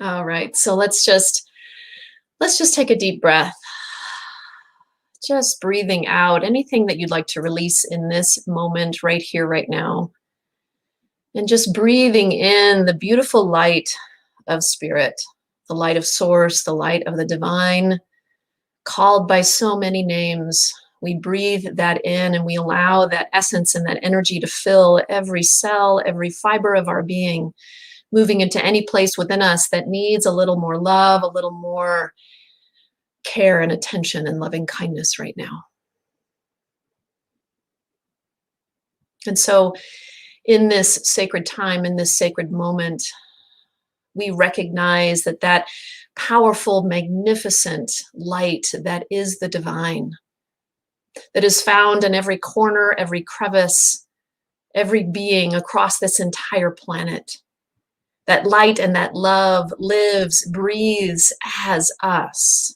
All right. So let's just take a deep breath. Just breathing out anything that you'd like to release in this moment right here, right now. And just breathing in the beautiful light of spirit, the light of source, the light of the divine, called by so many names. We breathe that in and we allow that essence and that energy to fill every cell, every fiber of our being, moving into any place within us that needs a little more love, a little more care and attention and loving kindness right now. And so, in this sacred time, in this sacred moment, we recognize that powerful, magnificent light that is the divine, that is found in every corner, every crevice, every being across this entire planet. That light and that love lives, breathes as us.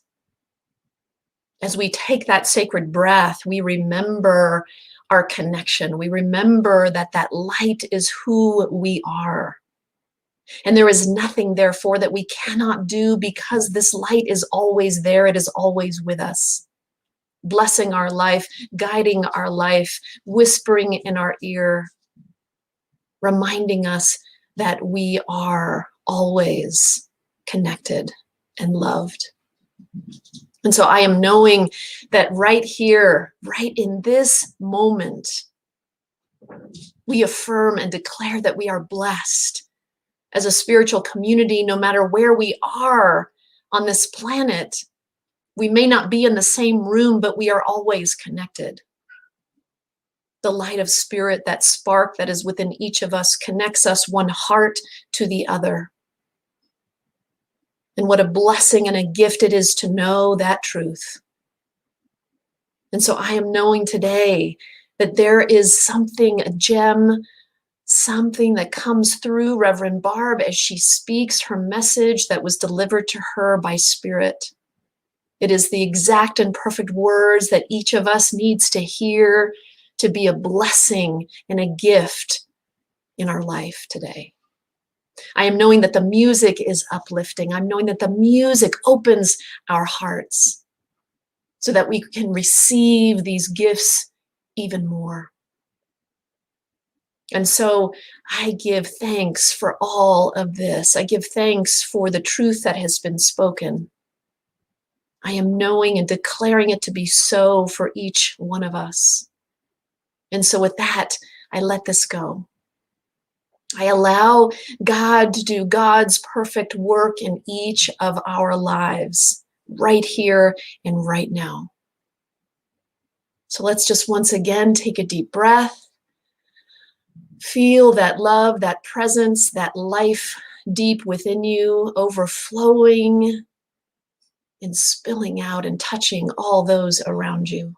As we take that sacred breath, we remember our connection. We remember that light is who we are. And there is nothing, therefore, that we cannot do because this light is always there. It is always with us, blessing our life, guiding our life, whispering in our ear, reminding us that we are always connected and loved. And so I am knowing that right here, right in this moment, we affirm and declare that we are blessed as a spiritual community, no matter where we are on this planet. We may not be in the same room, but we are always connected. The light of spirit, that spark that is within each of us, connects us one heart to the other. And what a blessing and a gift it is to know that truth. And so I am knowing today that there is something, a gem, something that comes through Reverend Barb as she speaks her message that was delivered to her by Spirit. It is the exact and perfect words that each of us needs to hear to be a blessing and a gift in our life today. I am knowing that the music is uplifting. I'm knowing that the music opens our hearts so that we can receive these gifts even more. And so I give thanks for all of this. I give thanks for the truth that has been spoken. I am knowing and declaring it to be so for each one of us. And so with that, I let this go. I allow God to do God's perfect work in each of our lives, right here and right now. So let's just once again take a deep breath. Feel that love, that presence, that life deep within you, overflowing and spilling out and touching all those around you.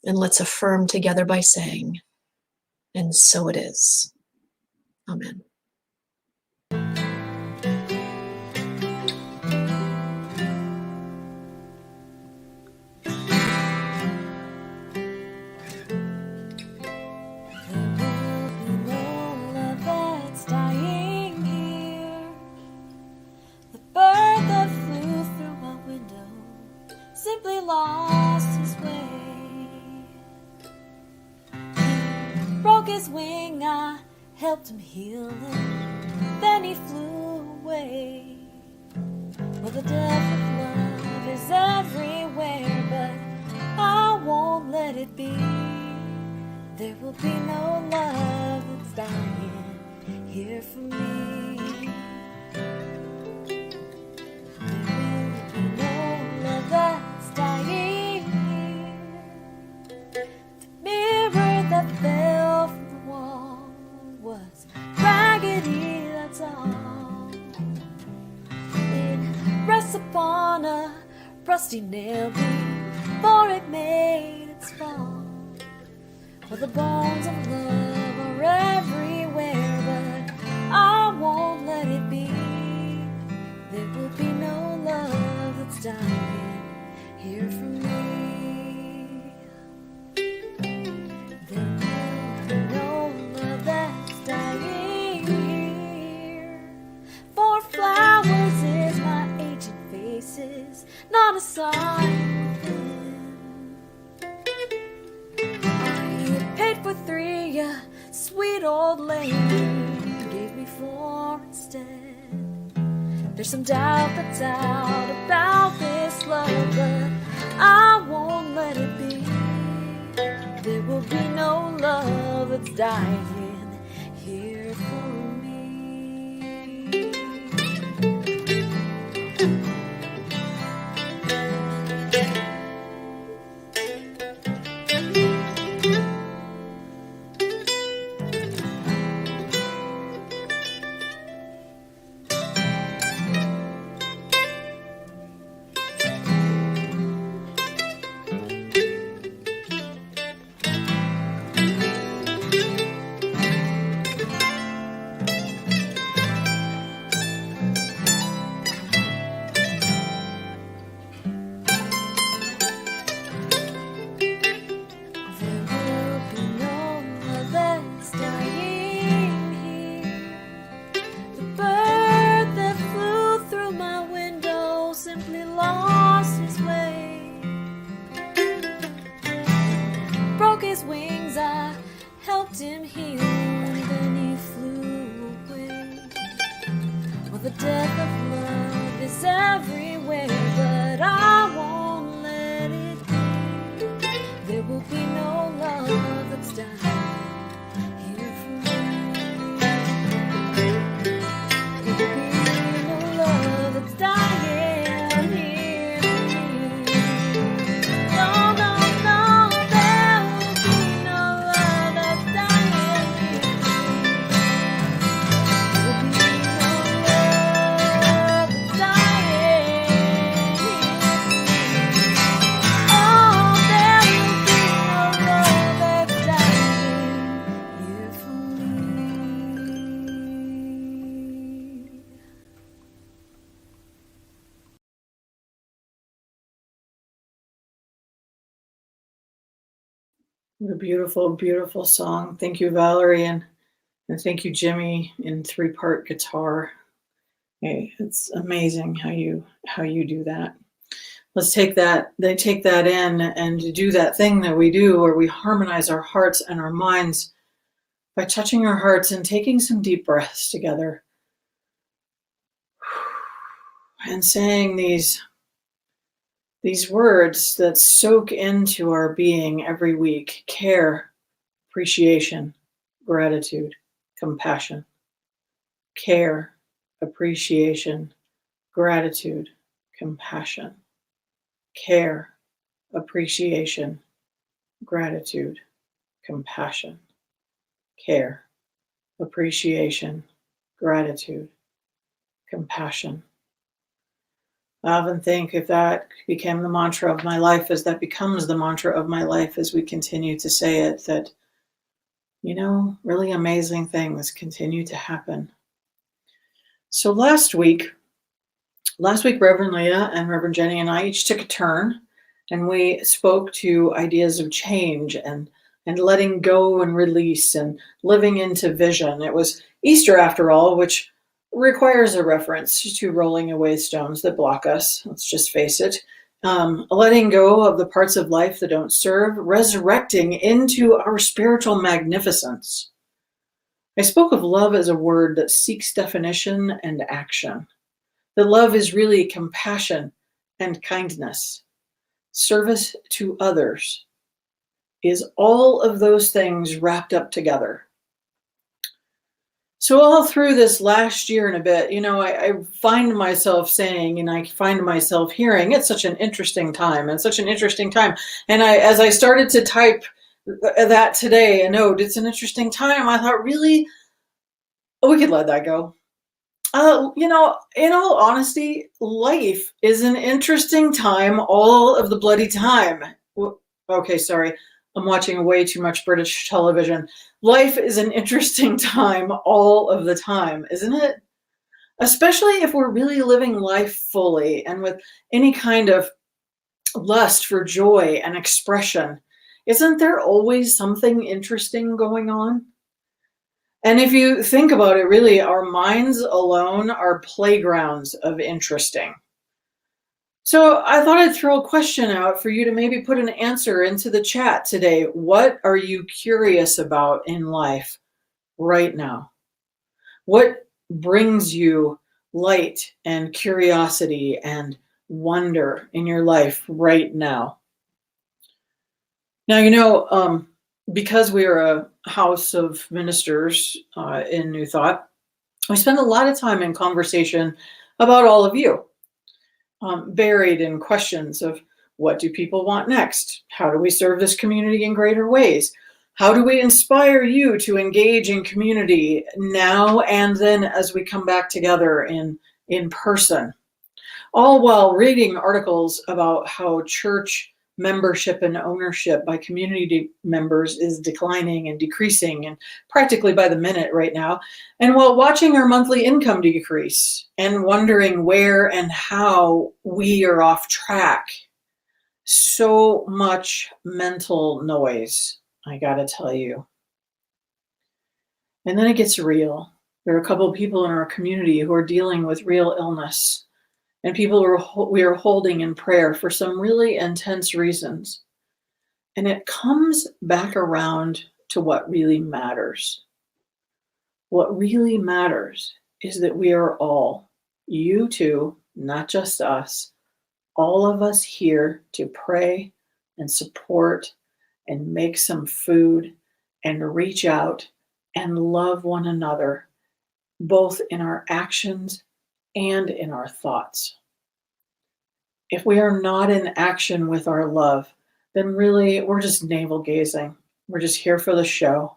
And let's affirm together by saying, and so it is. Amen. Simply lost his way. He broke his wing, I helped him heal it, then he flew away. Well, the death of love is everywhere, but I won't let it be. There will be no love that's dying here for me. Dying here. The mirror that fell from the wall was raggedy, that's all. It rests upon a rusty nail beam, for it made its fall. Well, the bones of love are everywhere, but I won't let it be. There will be no love that's dying here for me. There will be no love that's dying here. For inside within. I paid for 3, a sweet old lady gave me 4 instead. There's some doubt about this love, but I won't let it be. There will be no love that's dying here for me. The death of love is everywhere, but I won't let it be. There will be no love that's dying here for me. There will be no love that's dying here for me. No, no, no, there will be no love that's dying here for me. What a beautiful, beautiful song. Thank you, Valerie, and thank you, Jimmy, in 3-part guitar. Hey, it's amazing how you do that. Let's take that in and do that thing that we do where we harmonize our hearts and our minds by touching our hearts and taking some deep breaths together and saying these words that soak into our being every week: care, appreciation, gratitude, compassion. Care, appreciation, gratitude, compassion. Care, appreciation, gratitude, compassion. Care, appreciation, gratitude, compassion. I often think if that became the mantra of my life, as that becomes the mantra of my life as we continue to say it, that, really amazing things continue to happen. So last week, Reverend Leah and Reverend Jenny and I each took a turn, and we spoke to ideas of change and letting go and release and living into vision. It was Easter, after all, which requires a reference to rolling away stones that block us. Let's just face it. Letting go of the parts of life that don't serve, resurrecting into our spiritual magnificence. I spoke of love as a word that seeks definition and action. That love is really compassion and kindness. Service to others is all of those things wrapped up together. So all through this last year and a bit, I find myself saying, and I find myself hearing, it's such an interesting time, and such an interesting time. And as I started to type that today, a note, it's an interesting time, I thought, really, we could let that go. In all honesty, life is an interesting time all of the bloody time. Okay, sorry. I'm watching way too much British television. Life is an interesting time all of the time, isn't it? Especially if we're really living life fully and with any kind of lust for joy and expression. Isn't there always something interesting going on? And if you think about it, really, our minds alone are playgrounds of interesting. So I thought I'd throw a question out for you to maybe put an answer into the chat today. What are you curious about in life right now? What brings you light and curiosity and wonder in your life right now? Now, because we are a house of ministers in New Thought, we spend a lot of time in conversation about all of you, buried in questions of what do people want next? How do we serve this community in greater ways? How do we inspire you to engage in community now and then as we come back together in person? All while reading articles about how church membership and ownership by community members is declining and decreasing and practically by the minute right now, and while watching our monthly income decrease and wondering where and how we are off track. So much mental noise, I gotta tell you. And then it gets real. There are a couple of people in our community who are dealing with real illness, and people we are holding in prayer for some really intense reasons. And it comes back around to what really matters. What really matters is that we are all, you too, not just us, all of us here to pray and support and make some food and reach out and love one another, both in our actions and in our thoughts. If we are not in action with our love, then really we're just navel gazing. We're just here for the show.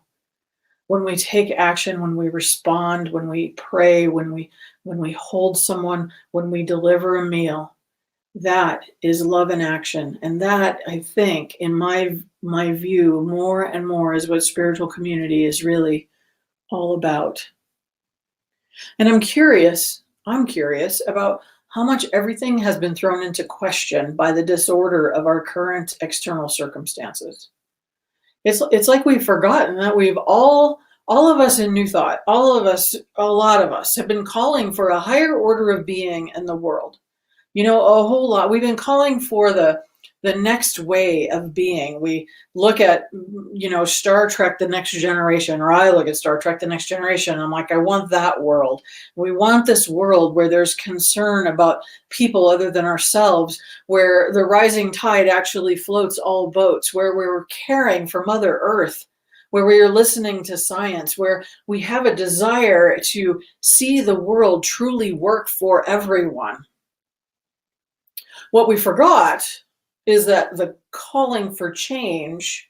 When we take action, when we respond, when we pray, when we hold someone, when we deliver a meal, that is love in action. And that, I think, in my view, more and more is what spiritual community is really all about. And I'm curious about how much everything has been thrown into question by the disorder of our current external circumstances. It's like we've forgotten that we've all of us in New Thought, all of us, a lot of us have been calling for a higher order of being in the world. A whole lot. We've been calling for the next way of being. We look at, Star Trek, The Next Generation, or I look at Star Trek, The Next Generation. I'm like, I want that world. We want this world where there's concern about people other than ourselves, where the rising tide actually floats all boats, where we're caring for Mother Earth, where we are listening to science, where we have a desire to see the world truly work for everyone. What we forgot is that the calling for change,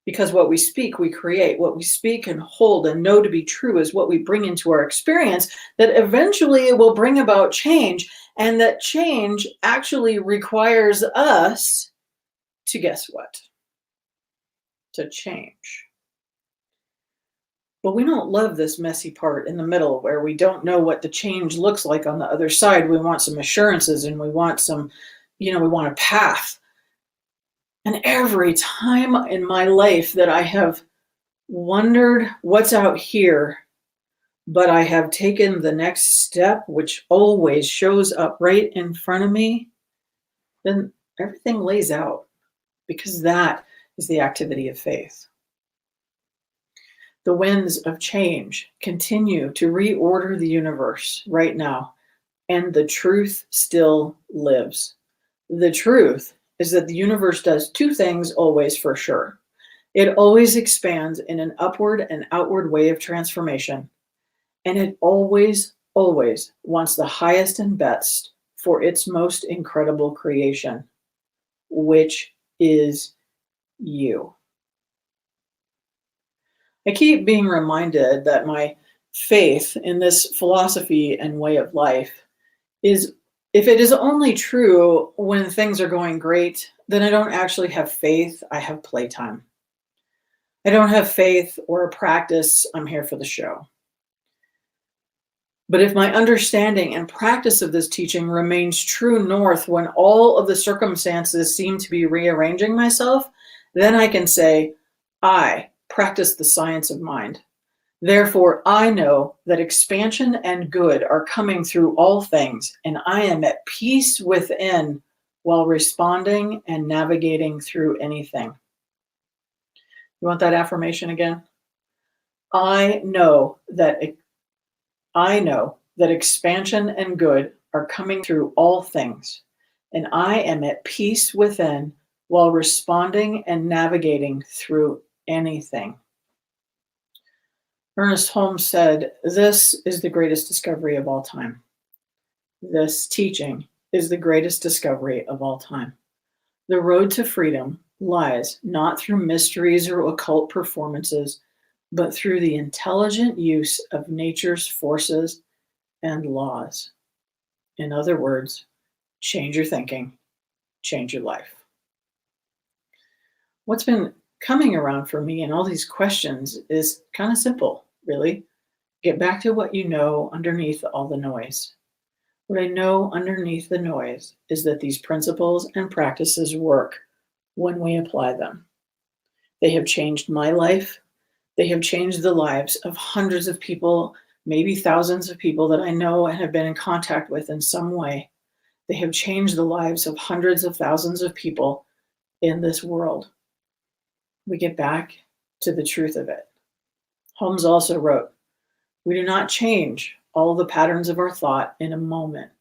because what we speak, we create. What we speak and hold and know to be true is what we bring into our experience, that eventually it will bring about change, and that change actually requires us to, guess what? To change. But we don't love this messy part in the middle where we don't know what the change looks like on the other side. We want some assurances and we want some, we want a path. And every time in my life that I have wondered what's out here, but I have taken the next step, which always shows up right in front of me, then everything lays out, because that is the activity of faith. The winds of change continue to reorder the universe right now, and the truth still lives. The truth is that the universe does two things always for sure. It always expands in an upward and outward way of transformation, and it always, always wants the highest and best for its most incredible creation, which is you. I keep being reminded that my faith in this philosophy and way of life is, if it is only true when things are going great, then I don't actually have faith, I have playtime. I don't have faith or a practice, I'm here for the show. But if my understanding and practice of this teaching remains true north when all of the circumstances seem to be rearranging myself, then I can say, I practice the science of mind. Therefore, I know that expansion and good are coming through all things, and I am at peace within while responding and navigating through anything. You want that affirmation again? I know that expansion and good are coming through all things, and I am at peace within while responding and navigating through anything. Ernest Holmes said, "This is the greatest discovery of all time. This teaching is the greatest discovery of all time. The road to freedom lies not through mysteries or occult performances, but through the intelligent use of nature's forces and laws." In other words, change your thinking, change your life. What's been coming around for me in all these questions is kind of simple, really. Get back to what you know underneath all the noise. What I know underneath the noise is that these principles and practices work when we apply them. They have changed my life. They have changed the lives of hundreds of people, maybe thousands of people that I know and have been in contact with in some way. They have changed the lives of hundreds of thousands of people in this world. We get back to the truth of it. Holmes also wrote, "We do not change all the patterns of our thought in a moment.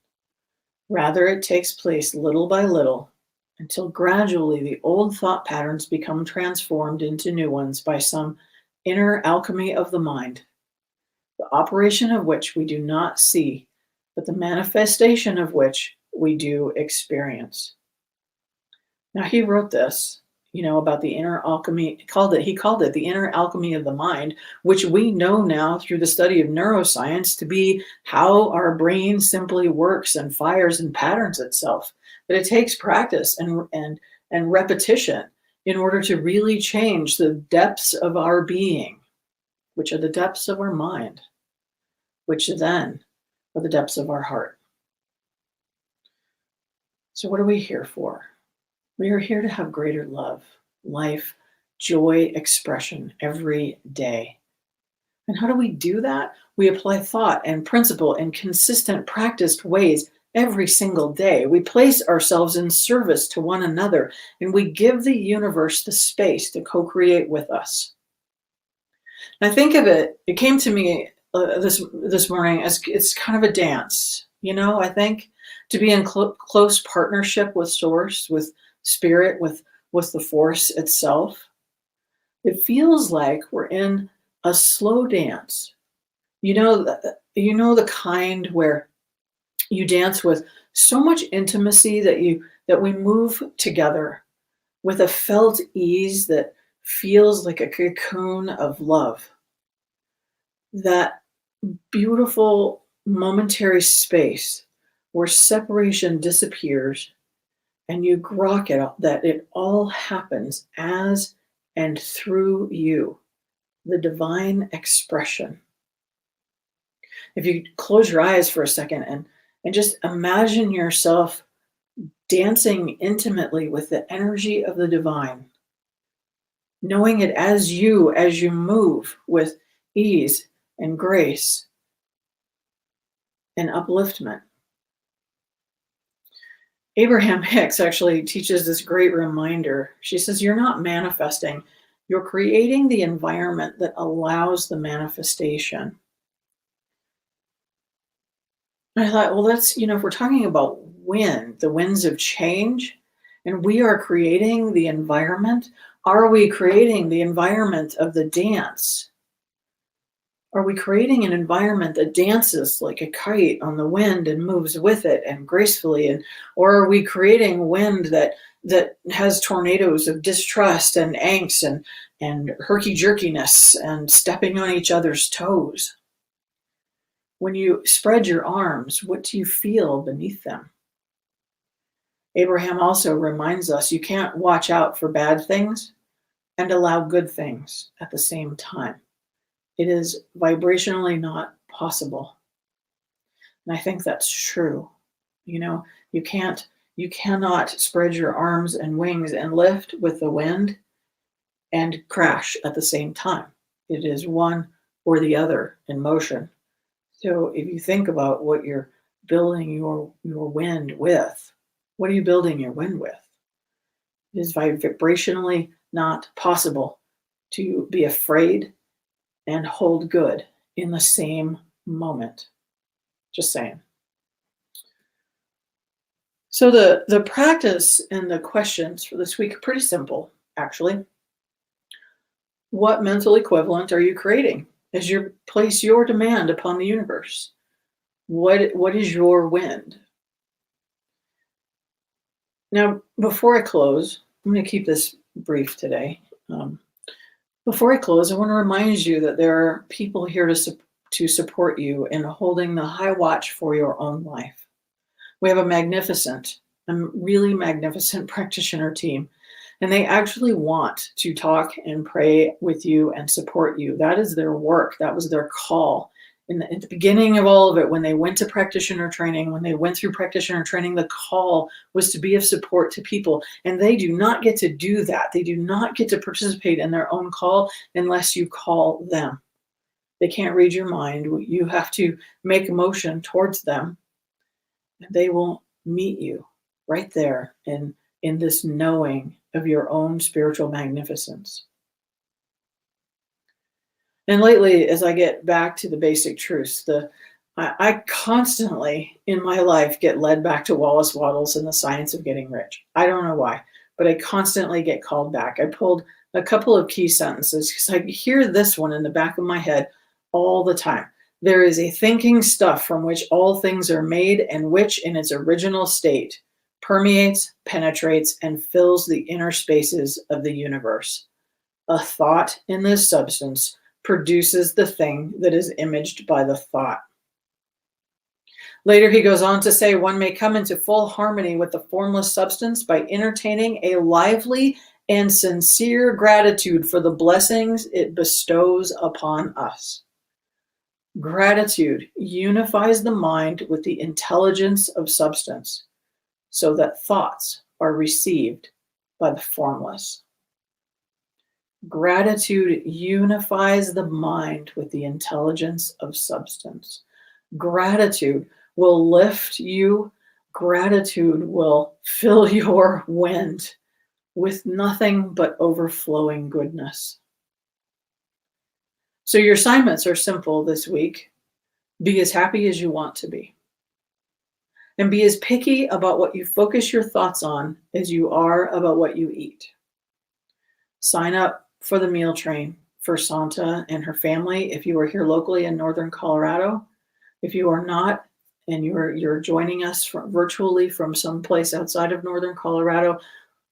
Rather, it takes place little by little until gradually the old thought patterns become transformed into new ones by some inner alchemy of the mind, the operation of which we do not see, but the manifestation of which we do experience." Now, he wrote this, about the inner alchemy. He called it the inner alchemy of the mind, which we know now through the study of neuroscience to be how our brain simply works and fires and patterns itself. But it takes practice and repetition in order to really change the depths of our being, which are the depths of our mind, which then are the depths of our heart. So what are we here for? We are here to have greater love, life, joy, expression every day. And how do we do that? We apply thought and principle in consistent, practiced ways every single day. We place ourselves in service to one another, and we give the universe the space to co-create with us. And I think of it came to me this morning as it's kind of a dance. I think to be in close partnership with Source, with Spirit, with the force itself, it feels like we're in a slow dance. The kind where you dance with so much intimacy that we move together with a felt ease that feels like a cocoon of love. That beautiful momentary space where separation disappears and you grok it that it all happens as and through you, the divine expression. If you close your eyes for a second and just imagine yourself dancing intimately with the energy of the divine, knowing it as you move with ease and grace and upliftment. Abraham Hicks actually teaches this great reminder. She says, "You're not manifesting, you're creating the environment that allows the manifestation." And I thought, well, that's, if we're talking about wind, the winds of change, and we are creating the environment, are we creating the environment of the dance? Are we creating an environment that dances like a kite on the wind and moves with it and gracefully? Or are we creating wind that has tornadoes of distrust and angst and herky-jerkiness and stepping on each other's toes? When you spread your arms, what do you feel beneath them? Abraham also reminds us you can't watch out for bad things and allow good things at the same time. It is vibrationally not possible. And I think that's true. You cannot spread your arms and wings and lift with the wind and crash at the same time. It is one or the other in motion. So if you think about what you're building your wind with, What are you building your wind with? It is vibrationally not possible to be afraid and hold good in the same moment. Just saying. So the practice and the questions for this week are pretty simple, actually. What mental equivalent are you creating as you place your demand upon the universe? What is your wind? Now, before I close, I'm going to keep this brief today. Before I close, I want to remind you that there are people here to support you in holding the high watch for your own life. We have a really magnificent practitioner team, and they actually want to talk and pray with you and support you. That is their work. That was their call. At the beginning of all of it, when they went to practitioner training, when they went through practitioner training, the call was to be of support to people. And they do not get to do that. They do not get to participate in their own call unless you call them. They can't read your mind. You have to make a motion towards them, and they will meet you right there in this knowing of your own spiritual magnificence. And lately, as I get back to the basic truths, I constantly in my life get led back to Wallace Wattles and the science of getting rich. I don't know why, but I constantly get called back. I pulled a couple of key sentences because I hear this one in the back of my head all the time. There is a thinking stuff from which all things are made, and which in its original state permeates, penetrates, and fills the inner spaces of the universe. A thought in this substance produces the thing that is imaged by the thought. Later, he goes on to say, one may come into full harmony with the formless substance by entertaining a lively and sincere gratitude for the blessings it bestows upon us. Gratitude unifies the mind with the intelligence of substance, so that thoughts are received by the formless. Gratitude unifies the mind with the intelligence of substance. Gratitude will lift you. Gratitude will fill your wind with nothing but overflowing goodness. So your assignments are simple this week. Be as happy as you want to be. And be as picky about what you focus your thoughts on as you are about what you eat. Sign up for the meal train for Santa and her family if you are here locally in Northern Colorado. If you are not, and you're joining us virtually from someplace outside of Northern Colorado,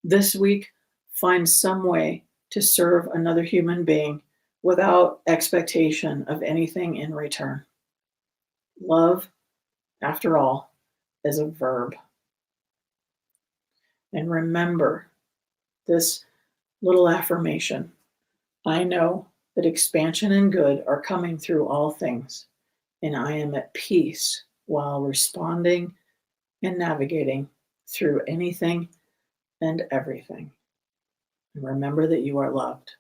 this week, find some way to serve another human being without expectation of anything in return. Love, after all, is a verb. And remember this little affirmation. I know that expansion and good are coming through all things, and I am at peace while responding and navigating through anything and everything. And remember that you are loved.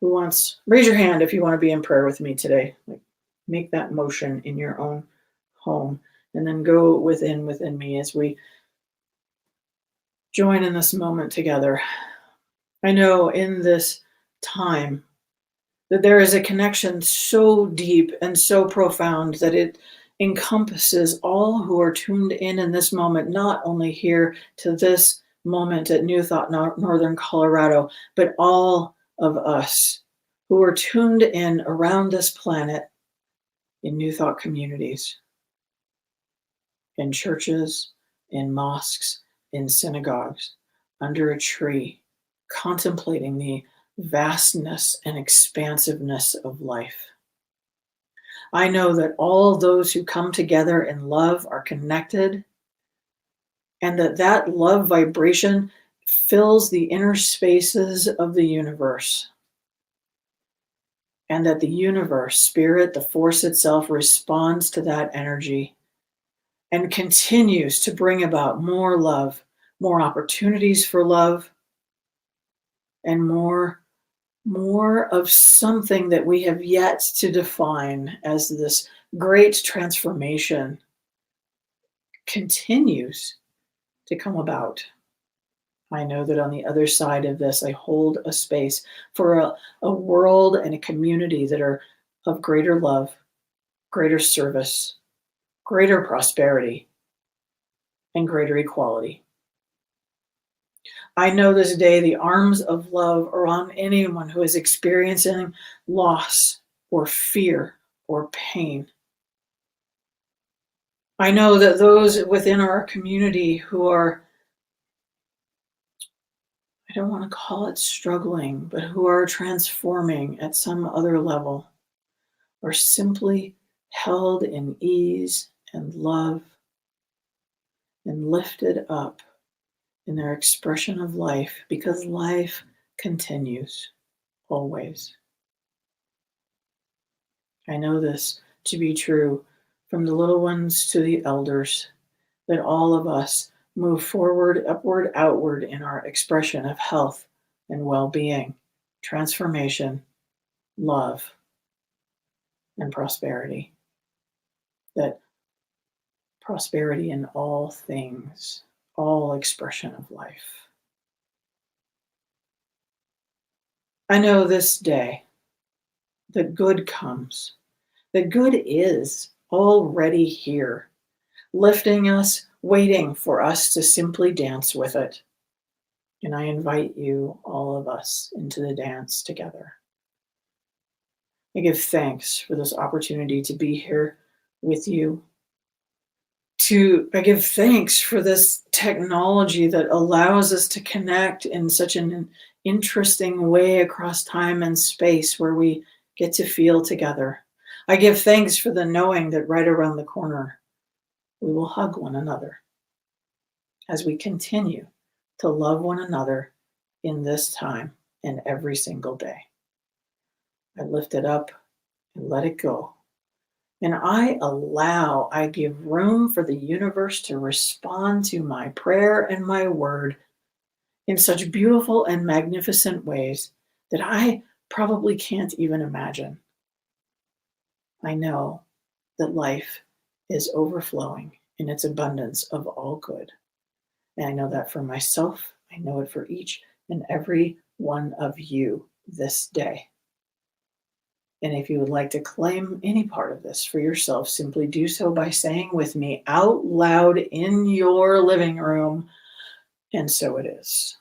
Raise your hand if you want to be in prayer with me today. Make that motion in your own home, and then go within me as we join in this moment together. I know in this time that there is a connection so deep and so profound that it encompasses all who are tuned in this moment, not only here to this moment at New Thought Northern Colorado, but all of us who are tuned in around this planet in New Thought communities, in churches, in mosques, in synagogues, under a tree, contemplating the vastness and expansiveness of life. I know that all those who come together in love are connected, and that love vibration fills the inner spaces of the universe, and that the universe, spirit, the force itself, responds to that energy and continues to bring about more love, more opportunities for love, and more of something that we have yet to define as this great transformation continues to come about. I know that on the other side of this, I hold a space for a world and a community that are of greater love, greater service, greater prosperity, and greater equality. I know this day the arms of love are on anyone who is experiencing loss or fear or pain. I know that those within our community who are, I don't want to call it struggling, but who are transforming at some other level, are simply held in ease and love and lifted up in their expression of life, because life continues always. I know this to be true from the little ones to the elders, that all of us move forward, upward, outward in our expression of health and well-being, transformation, love, and prosperity. That prosperity in all things, all expression of life. I know this day that good comes, that good is already here, lifting us, waiting for us to simply dance with it. And I invite you, all of us, into the dance together. I give thanks for this opportunity to be here with you. I give thanks for this technology that allows us to connect in such an interesting way across time and space, where we get to feel together. I give thanks for the knowing that right around the corner, we will hug one another as we continue to love one another in this time and every single day. I lift it up and let it go. And I give room for the universe to respond to my prayer and my word in such beautiful and magnificent ways that I probably can't even imagine. I know that life is overflowing in its abundance of all good. And I know that for myself, I know it for each and every one of you this day. And if you would like to claim any part of this for yourself, simply do so by saying with me out loud in your living room, and so it is.